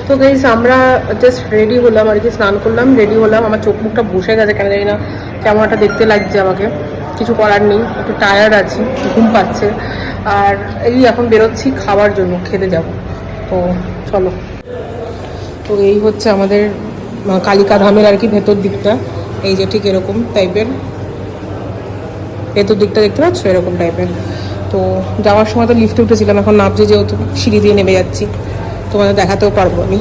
তো গাইস আমরা just ready হলাম আর কি, স্নান করলাম, রেডি হলাম। আমার চোখ মুখটা বসে গেছে কেন জানি না, কেমন একটা দেখতে লাগছে আমাকে। কিছু করার নেই, একটু টায়ার্ড আছি, ঘুম পাচ্ছে। আর এই এখন বেরোচ্ছি খাওয়ার জন্য, খেতে যাব। তো চলো। তো এই হচ্ছে আমাদের কালিকা ধামের আর কি ভেতর দিকটা। এই যে ঠিক এরকম টাইপের ভেতর দিকটা দেখতে পাচ্ছ, এরকম টাইপের। তো যাওয়ার সময় তো লিফটে উঠেছিলাম, এখন নামছি যেহেতু সিঁড়ি দিয়ে নেমে যাচ্ছি, তোমাদের দেখাতেও পারবো আমি।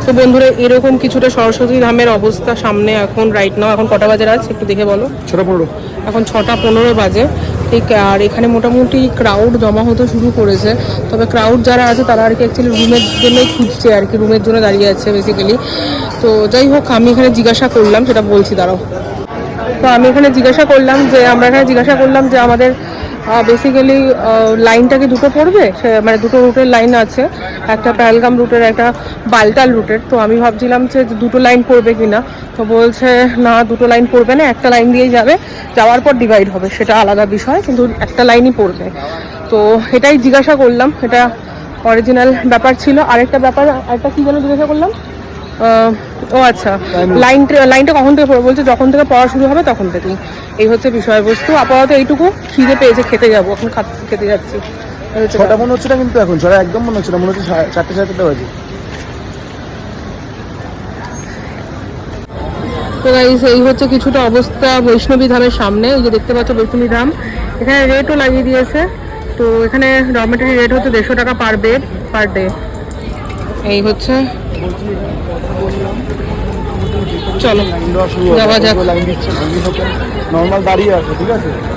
তো বন্ধুরা এরকম কিছুটা সরস্বতী ধামের অবস্থা সামনে এখন রাইট নাও। এখন কটা বাজে আছে একটু দেখে বলো? 6:15। এখন 6:15 বাজে ঠিক। আর এখানে মোটামুটি ক্রাউড জমা হতে শুরু করেছে। তবে ক্রাউড যারা আছে তারা আর কি অ্যাকচুয়ালি রুমের জন্যই খুঁজছে আর কি, রুমের জন্য দাঁড়িয়ে আছে বেসিক্যালি। তো যাই হোক, আমি এখানে জিজ্ঞাসা করলাম, সেটা বলছি দাঁড়াও। তো আমি এখানে জিজ্ঞাসা করলাম যে আমাদের বেসিক্যালি লাইনটা কি দুটো পড়বে, মানে দুটো রুটের লাইন আছে, একটা পেহেলগাম রুটের, একটা বালতাল রুটের। তো আমি ভাবছিলাম যে দুটো লাইন পড়বে কিনা। তো বলছে না, দুটো লাইন পড়বে না, একটা লাইন দিয়েই যাবে, যাওয়ার পর ডিভাইড হবে, সেটা আলাদা বিষয়, কিন্তু একটা লাইনই পড়বে। তো এটাই জিজ্ঞাসা করলাম, এটা অরিজিনাল ব্যাপার ছিল। আরেকটা ব্যাপার, আরেকটা কী যেন জিজ্ঞাসা করলাম, ও আচ্ছা, লাইনটা কখন থেকে পড়বে? বলছে যখন থেকে পড়া শুরু হবে তখন থেকেই। এই হচ্ছে বিষয়বস্তু। আপাতত এইটুকু, খিদে পেয়েছে, খেতে যাবো এখন, খেতে যাচ্ছি। 6টা মনে হচ্ছে না, কিন্তু এখন 6টা একদম মনে হচ্ছে না, মনে হচ্ছে 4টে 4:30 বাজে। তো গাইস এই হচ্ছে কিছুটা অবস্থা বৈষ্ণবী ধামের সামনে। এই যে দেখতে পাচ্ছ বৈষ্ণবী ধাম, এখানে রেটও লাগিয়ে দিয়েছে। তো এখানে ডরমেটারি রেট হচ্ছে 150 টাকা পার বেড পার ডে। এই হচ্ছে, চলো যাওয়া যাক। লাইন দিচ্ছে, নর্মাল দাঁড়িয়ে আছে, ঠিক আছে।